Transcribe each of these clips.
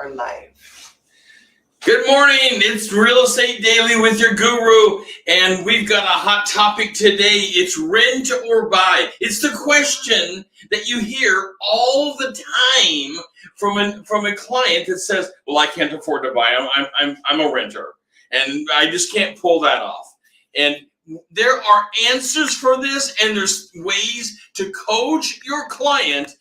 are live. Good morning. It's Real Estate Daily with your guru, and we've got a hot topic today. It's rent or buy. It's the question that you hear all the time from a client that says, "Well, I can't afford to buy. I'm a renter, and I just can't pull that off." And there are answers for this, and there's ways to coach your client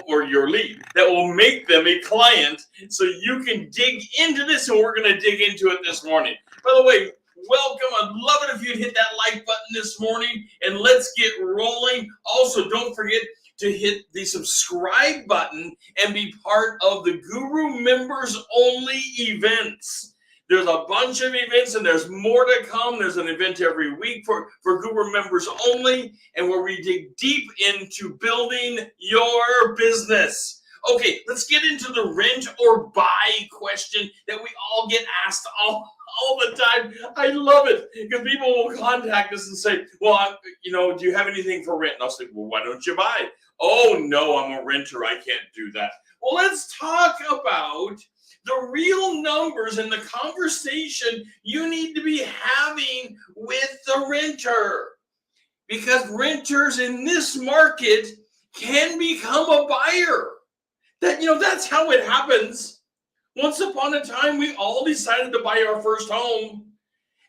or your lead that will make them a client, so you can dig into this. And we're going to dig into it this morning. By the way, welcome. I'd love it if you'd hit that like button this morning, and let's get rolling. Also, don't forget to hit the subscribe button and be part of the Guru members only events. There's a bunch of events, and there's more to come. There's an event every week for Guru members only, and where we dig deep into building your business. Okay, let's get into the rent or buy question that we all get asked all the time. I love it because people will contact us and say, "Well, do you have anything for rent?" And I'll say, "Well, why don't you buy?" "Oh, no, I'm a renter. I can't do that." Well, let's talk about the real numbers and the conversation you need to be having with the renter. Because renters in this market can become a buyer. That's how it happens. Once upon a time, we all decided to buy our first home.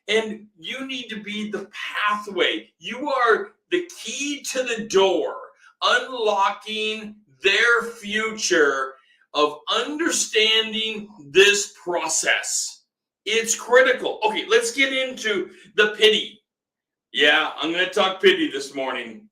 And you need to be the pathway. You are the key to the door, unlocking their future of understanding this process. It's critical. Okay, let's get into the pity. Yeah, I'm going to talk pity this morning.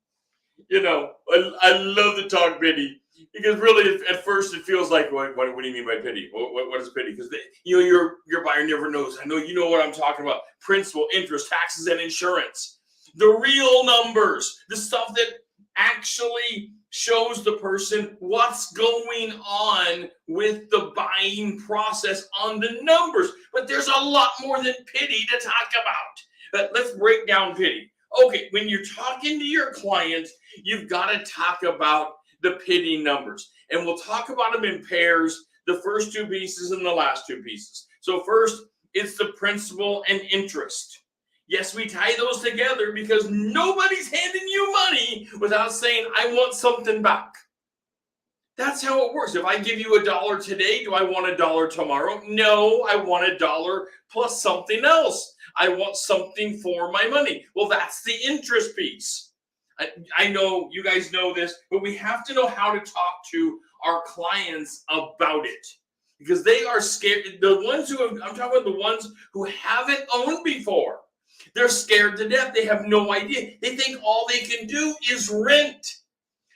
I love to talk pity because really at first it feels like, what do you mean by pity? What is pity? Because your buyer never knows. I know you know what I'm talking about. Principal, interest, taxes, and insurance. The real numbers, the stuff that actually shows the person what's going on with the buying process on the numbers. But there's a lot more than pity to talk about. But let's break down pity. Okay, when you're talking to your client, you've got to talk about the pity numbers. And we'll talk about them in pairs, the first two pieces and the last two pieces. So first, it's the principal and interest. Yes, we tie those together because nobody's handing you money without saying, "I want something back." That's how it works. If I give you $1 today, do I want $1 tomorrow? No, I want $1 plus something else. I want something for my money. Well, that's the interest piece. I know you guys know this, but we have to know how to talk to our clients about it because they are scared. I'm talking about the ones who haven't owned before. They're scared to death. They have no idea. They think all they can do is rent.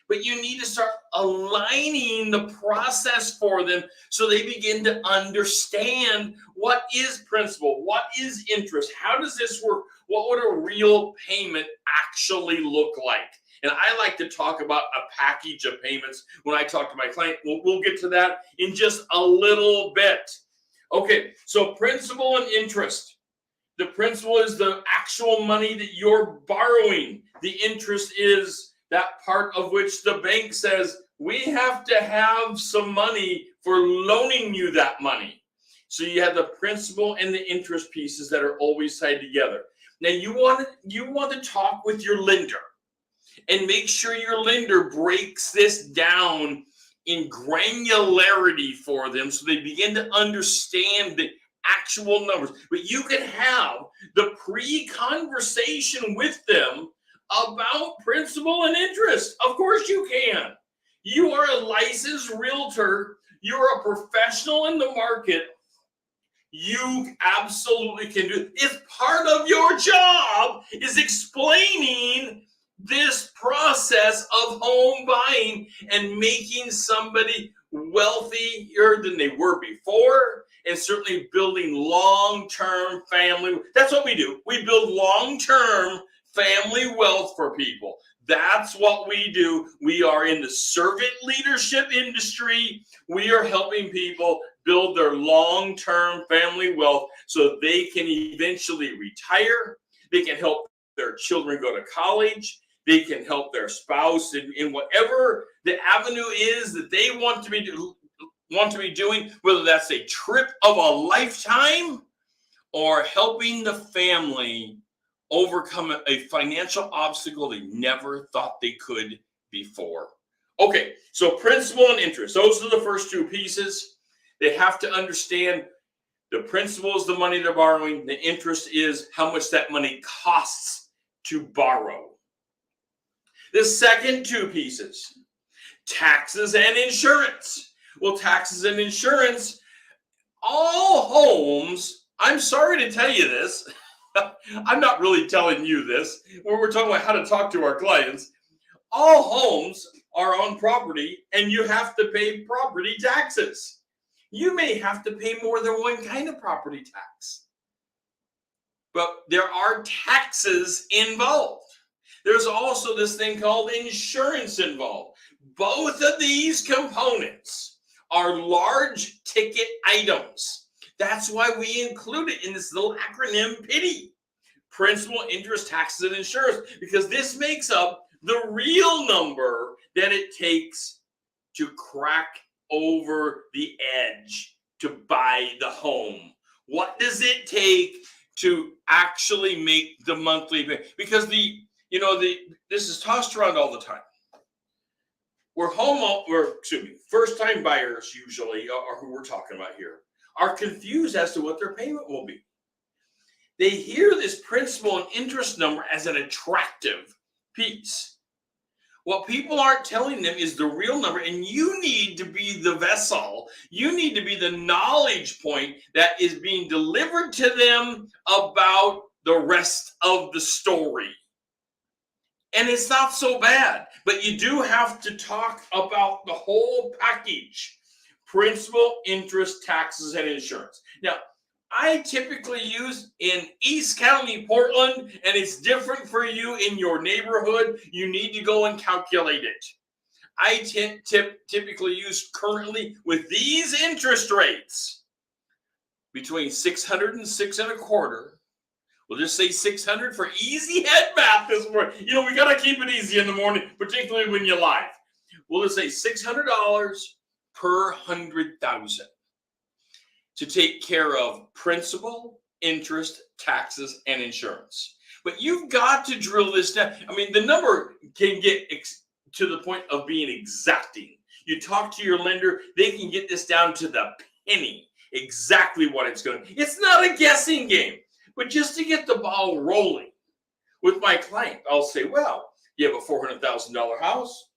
But you need to start aligning the process for them so they begin to understand what is principal, what is interest, how does this work, what would a real payment actually look like. And I like to talk about a package of payments when I talk to my client. We'll get to that in just a little bit. Okay, so principal and interest. The principal is the actual money that you're borrowing. The interest is that part of which the bank says, "We have to have some money for loaning you that money." So you have the principal and the interest pieces that are always tied together. Now you want to talk with your lender and make sure your lender breaks this down in granularity for them so they begin to understand the actual numbers. But you can have the pre-conversation with them about principal and interest. Of course you can. You are a licensed realtor. You're a professional in the market. You absolutely can do it. It's part of your job is explaining this process of home buying and making somebody wealthier than they were before, and certainly building long-term family. That's what we do. We build long-term family wealth for people. That's what we do. We are in the servant leadership industry. We are helping people build their long-term family wealth so they can eventually retire. They can help their children go to college. They can help their spouse in whatever the avenue is that they want to be want to be doing, whether that's a trip of a lifetime or helping the family overcome a financial obstacle they never thought they could before. Okay, so principal and interest, those are the first two pieces. They have to understand the principal is the money they're borrowing, the interest is how much that money costs to borrow. The second two pieces, taxes and insurance. Well, taxes and insurance, all homes, I'm sorry to tell you this, I'm not really telling you this, when we're talking about how to talk to our clients, all homes are on property and you have to pay property taxes. You may have to pay more than one kind of property tax, but there are taxes involved. There's also this thing called insurance involved. Both of these components are large ticket items. That's why we include it in this little acronym PITI. Principal, interest, taxes, and insurance, because this makes up the real number that it takes to crack over the edge to buy the home. What does it take to actually make the monthly payment? Because this is tossed around all the time. First-time buyers usually are who we're talking about here, are confused as to what their payment will be. They hear this principal and interest number as an attractive piece. What people aren't telling them is the real number, and you need to be the vessel. You need to be the knowledge point that is being delivered to them about the rest of the story. And it's not so bad, but you do have to talk about the whole package: principal, interest, taxes, and insurance. Now, I typically use in East County, Portland, and it's different for you in your neighborhood. You need to go and calculate it. I typically use currently with these interest rates between 600 and 6.25. We'll just say 600 for easy head math this morning. We got to keep it easy in the morning, particularly when you're live. We'll just say $600 per 100,000. To take care of principal, interest, taxes, and insurance. But you've got to drill this down. I mean, the number can get to the point of being exacting. You talk to your lender, they can get this down to the penny, exactly what it's going to be. It's not a guessing game, but just to get the ball rolling. With my client, I'll say, well, you have a $400,000 house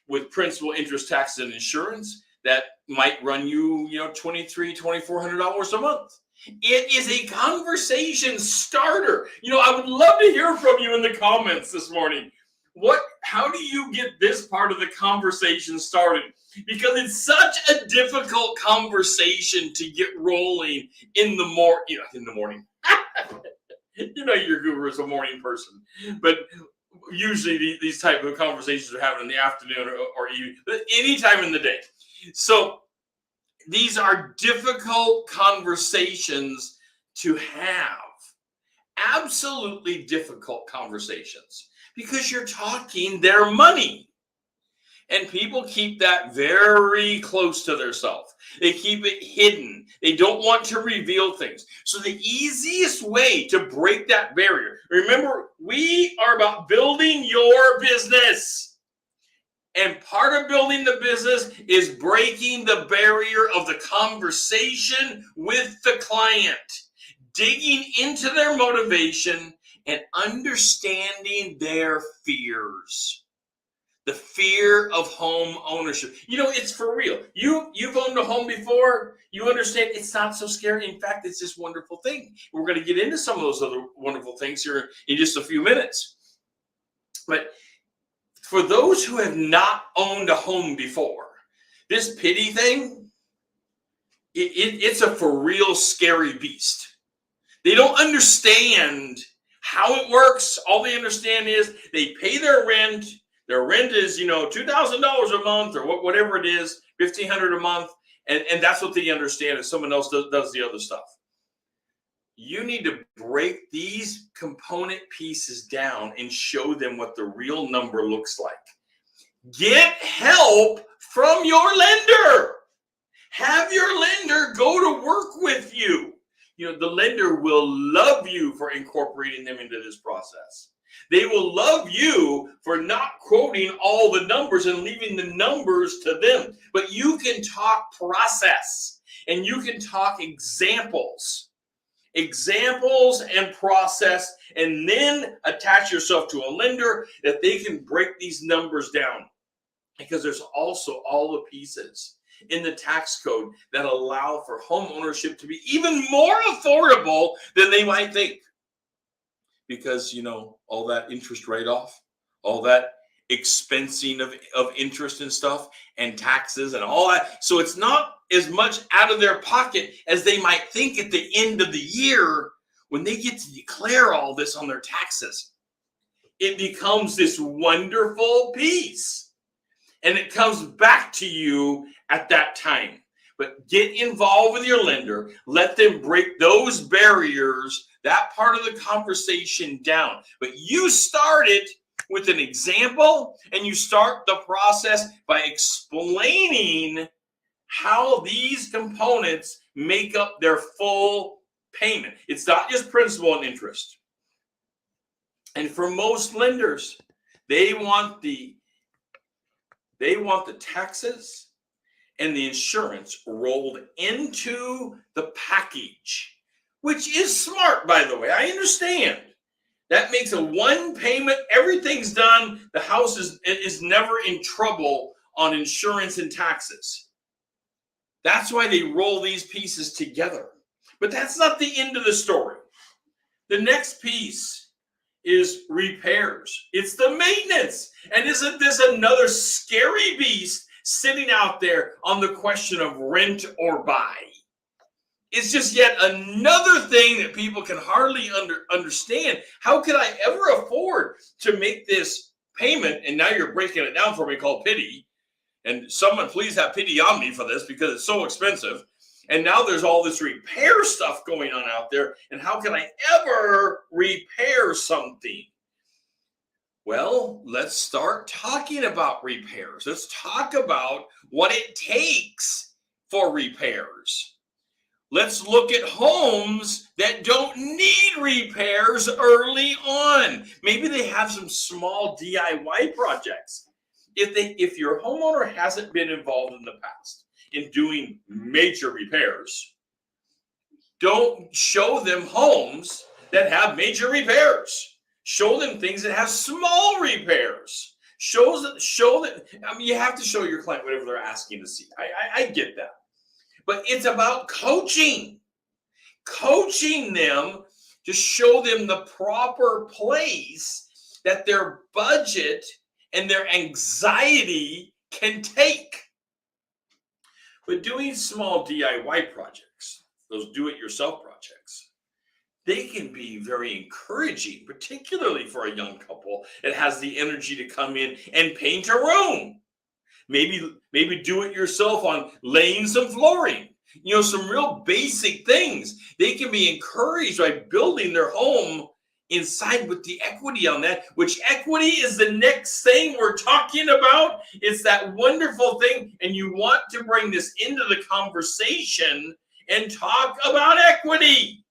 with principal, interest, taxes, and insurance. That might run you, $2,300, $2,400 a month. It is a conversation starter. I would love to hear from you in the comments this morning. How do you get this part of the conversation started? Because it's such a difficult conversation to get rolling in the morning. Your guru is a morning person, but usually these type of conversations are happening in the afternoon or evening, but anytime in the day. So these are difficult conversations to have. Absolutely difficult conversations because you're talking their money. And people keep that very close to themselves. They keep it hidden. They don't want to reveal things. So the easiest way to break that barrier, remember, we are about building your business. And part of building the business is breaking the barrier of the conversation with the client, digging into their motivation and understanding their fears. The fear of home ownership. It's for real. You've owned a home before. You understand it's not so scary. In fact, it's this wonderful thing. We're going to get into some of those other wonderful things here in just a few minutes. But for those who have not owned a home before, this pity thing, it's a for real scary beast. They don't understand how it works. All they understand is they pay their rent. Their rent is, $2,000 a month or whatever it is, $1,500 a month. And that's what they understand, and someone else does the other stuff. You need to break these component pieces down and show them what the real number looks like. Get help from your lender. Have your lender go to work with you. The lender will love you for incorporating them into this process. They will love you for not quoting all the numbers and leaving the numbers to them. But you can talk process and you can talk examples and process, and then attach yourself to a lender that they can break these numbers down. Because there's also all the pieces in the tax code that allow for home ownership to be even more affordable than they might think. Because, all that interest write-off, all that expensing of interest and stuff, and taxes and all that. So it's not as much out of their pocket as they might think at the end of the year when they get to declare all this on their taxes. It becomes this wonderful piece. And it comes back to you at that time. But get involved with your lender. Let them break those barriers, that part of the conversation down. But you start it with an example, and you start the process by explaining how these components make up their full payment. It's not just principal and interest. And for most lenders, they want the taxes and the insurance rolled into the package, which is smart, by the way. I understand. That makes a one payment, everything's done. The house is never in trouble on insurance and taxes. That's why they roll these pieces together. But that's not the end of the story. The next piece is repairs. It's the maintenance. And isn't this another scary beast sitting out there on the question of rent or buy? It's just yet another thing that people can hardly understand. How could I ever afford to make this payment? And now you're breaking it down for me, called pity. And someone please have pity on me for this because it's so expensive. And now there's all this repair stuff going on out there. And how can I ever repair something? Well, let's start talking about repairs. Let's talk about what it takes for repairs. Let's look at homes that don't need repairs early on. Maybe they have some small DIY projects. If your homeowner hasn't been involved in the past in doing major repairs, don't show them homes that have major repairs. Show them things that have small repairs. Show that. You have to show your client whatever they're asking to see. I get that. But it's about coaching them to show them the proper place that their budget and their anxiety can take. But doing small DIY projects, those do-it-yourself projects, they can be very encouraging, particularly for a young couple that has the energy to come in and paint a room. Maybe do it yourself on laying some flooring. Some real basic things. They can be encouraged by building their home inside with the equity on that, which equity is the next thing we're talking about. It's that wonderful thing, and you want to bring this into the conversation and talk about equity.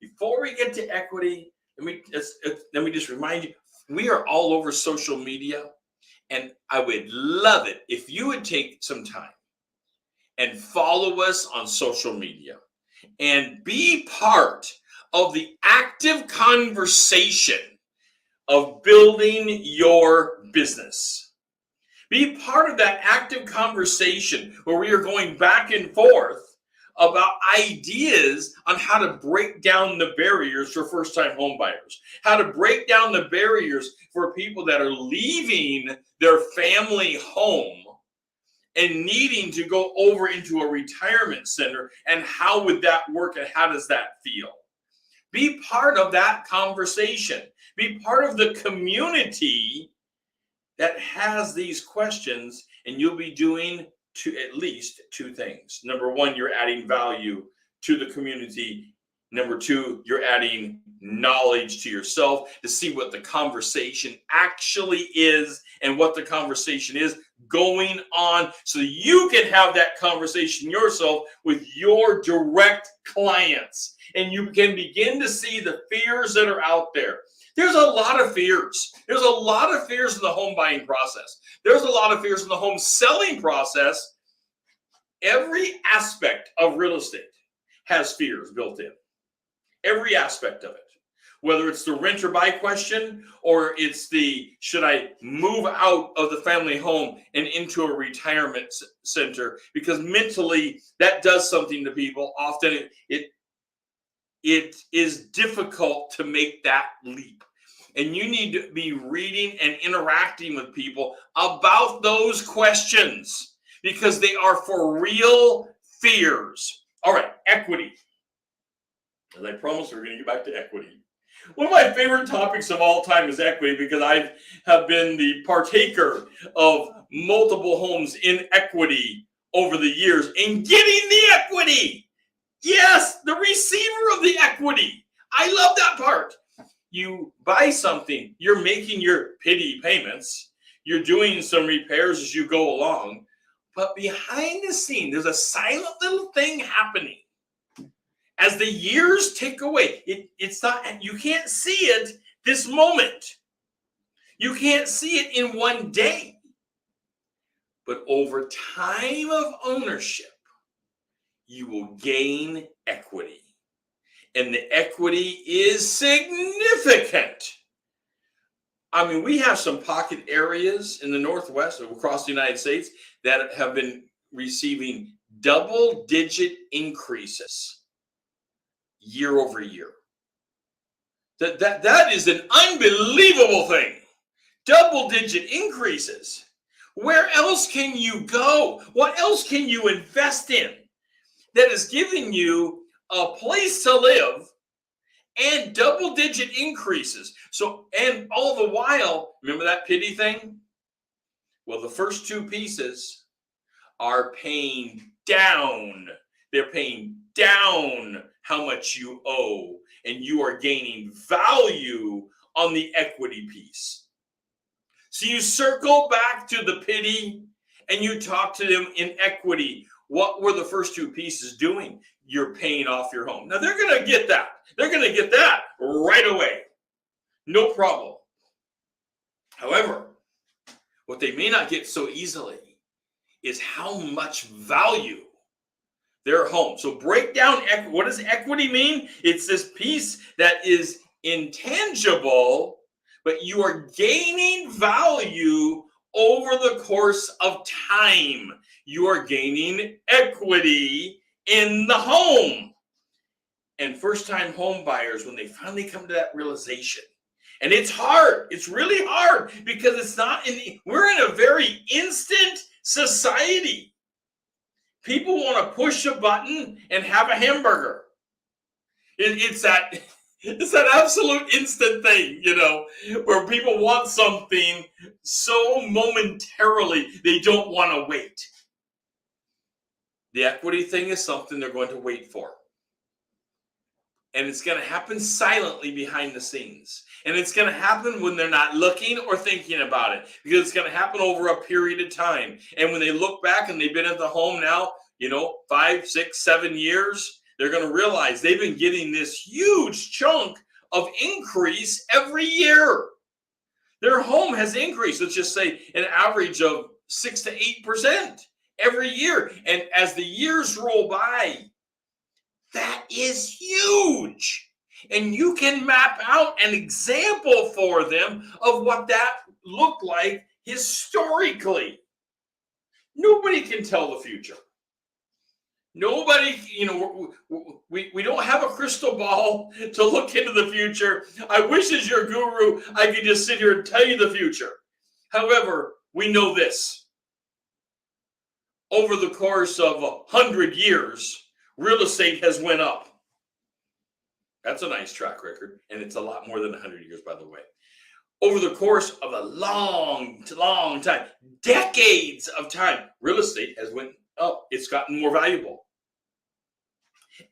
Before we get to equity, let me just remind you, we are all over social media, and I would love it if you would take some time and follow us on social media and be part of the active conversation of building your business. Be part of that active conversation where we are going back and forth about ideas on how to break down the barriers for first-time home buyers, how to break down the barriers for people that are leaving their family home and needing to go over into a retirement center, and how would that work and how does that feel? Be part of that conversation. Be part of the community that has these questions, and you'll be doing at least two things. Number one, you're adding value to the community. Number two, you're adding knowledge to yourself to see what the conversation actually is and what the conversation is going on so you can have that conversation yourself with your direct clients. And you can begin to see the fears that are out there. There's a lot of fears. There's a lot of fears in the home buying process. There's a lot of fears in the home selling process. Every aspect of real estate has fears built in. Every aspect of it. Whether it's the rent or buy question, or it's the should I move out of the family home and into a retirement center, because mentally that does something to people. Often it is difficult to make that leap. And you need to be reading and interacting with people about those questions because they are for real fears. All right, equity. As I promised, we're going to get back to equity. One of my favorite topics of all time is equity because I have been the partaker of multiple homes in equity over the years and getting the equity. Yes, the receiver of the equity. I love that part. You buy something, you're making your pity payments, you're doing some repairs as you go along, but behind the scene, there's a silent little thing happening. As the years tick away, it's not, you can't see it this moment. You can't see it in one day. But over time of ownership, you will gain equity. And the equity is significant. I mean, we have some pocket areas in the Northwest across the United States that have been receiving double-digit increases year over year. That is an unbelievable thing. Double-digit increases. Where else can you go? What else can you invest in that is giving you a place to live and double-digit increases? So, and all the while, remember that pity thing? Well, the first two pieces are paying down. They're paying down how much you owe, and you are gaining value on the equity piece. So you circle back to the pity and you talk to them in equity. What were the first two pieces doing? You're paying off your home. Now they're going to get that. They're going to get that right away. No problem. However, what they may not get so easily is how much value their home. So break down equity. What does equity mean? It's this piece that is intangible, but you are gaining value over the course of time. You are gaining equity in the home. And first-time home buyers, when they finally come to that realization, and it's hard, it's really hard because it's not we're in a very instant society. People want to push a button and have a hamburger. It's that absolute instant thing, where people want something so momentarily they don't want to wait. The equity thing is something they're going to wait for. And it's going to happen silently behind the scenes. And it's going to happen when they're not looking or thinking about it, because it's going to happen over a period of time. And when they look back and they've been at the home now, 5, 6, 7 years, they're going to realize they've been getting this huge chunk of increase every year. Their home has increased, let's just say an average of 6 to 8% every year. And as the years roll by, that is huge. And you can map out an example for them of what that looked like historically. Nobody can tell the future. Nobody, we don't have a crystal ball to look into the future. I wish as your guru, I could just sit here and tell you the future. However, we know this. Over the course of 100 years, real estate has went up. That's a nice track record, and it's a lot more than 100 years, by the way. Over the course of a long time, decades of time, real estate has went up. It's gotten more valuable.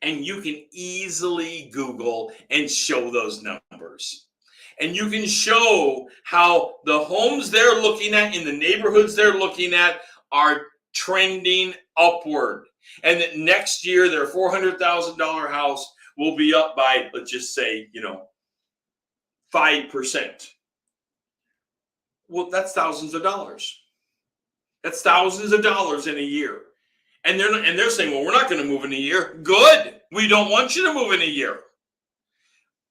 And you can easily Google and show those numbers. and you can show how the homes they're looking at in the neighborhoods they're looking at are trending upward. And that next year their $400,000 house will be up by, let's just say, 5%. Well, that's thousands of dollars. That's thousands of dollars in a year. And they're saying, well, we're not going to move in a year. Good. We don't want you to move in a year.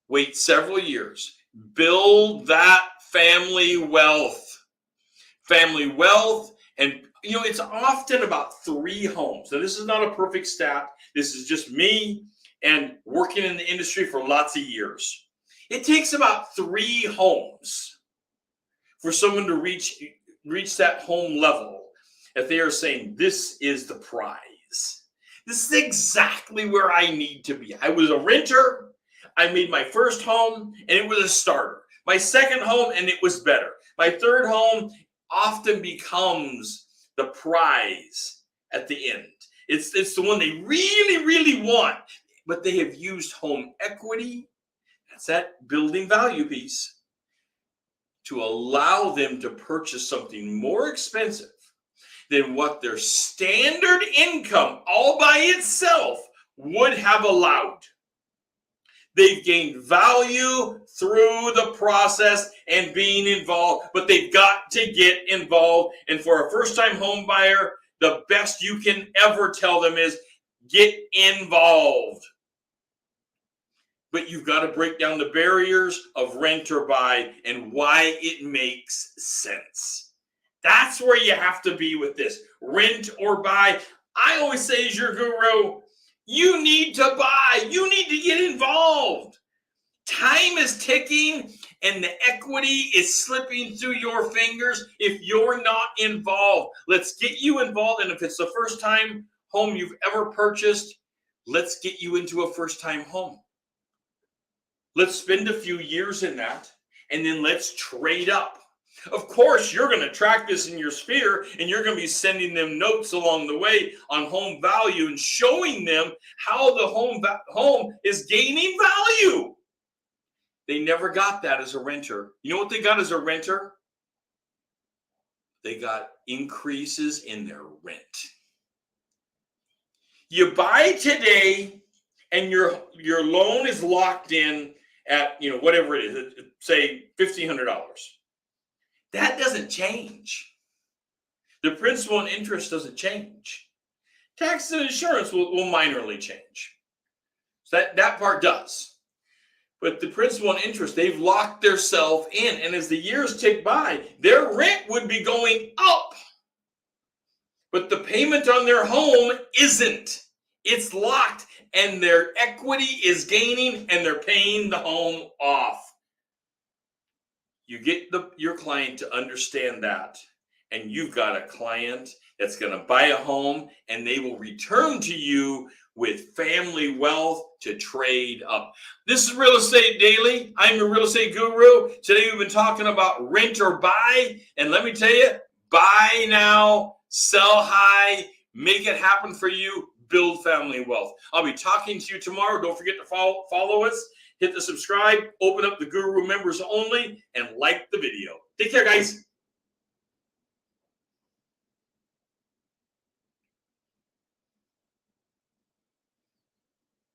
Wait several years. Build that family wealth. Family wealth. And, it's often about 3 homes. Now, this is not a perfect stat. This is just me and working in the industry for lots of years. It takes about 3 homes for someone to reach that home level if they are saying, this is the prize. This is exactly where I need to be. I was a renter. I made my first home, and it was a starter. My second home, and it was better. My third home often becomes the prize at the end. It's the one they really, really want, but they have used home equity, that's that building value piece, to allow them to purchase something more expensive than what their standard income all by itself would have allowed. They've gained value through the process and being involved, but they've got to get involved. And for a first-time home buyer, the best you can ever tell them is get involved. But you've got to break down the barriers of rent or buy and why it makes sense. That's where you have to be with this. Rent or buy. I always say, as your guru, you need to buy. You need to get involved. Time is ticking and the equity is slipping through your fingers if you're not involved. Let's get you involved. And if it's the first time home you've ever purchased, let's get you into a first time home. Let's spend a few years in that, and then let's trade up. Of course, you're going to track this in your sphere, and you're going to be sending them notes along the way on home value and showing them how the home is gaining value. They never got that as a renter. You know what they got as a renter? They got increases in their rent. You buy today, and your loan is locked in at, whatever it is, say $1,500. That doesn't change. The principal and interest doesn't change. Taxes and insurance will minorly change. So that part does. But the principal and interest, they've locked themselves in. And as the years tick by, their rent would be going up. But the payment on their home isn't. It's locked. And their equity is gaining, and they're paying the home off. You get your client to understand that, and you've got a client that's going to buy a home, and they will return to you with family wealth to trade up. This is Real Estate Daily. I'm your real estate guru. Today we've been talking about rent or buy, and let me tell you, buy now, sell high, make it happen for you. Build family wealth. I'll be talking to you tomorrow. Don't forget to follow us. Hit the subscribe. Open up the Guru members only and like the video. Take care, guys.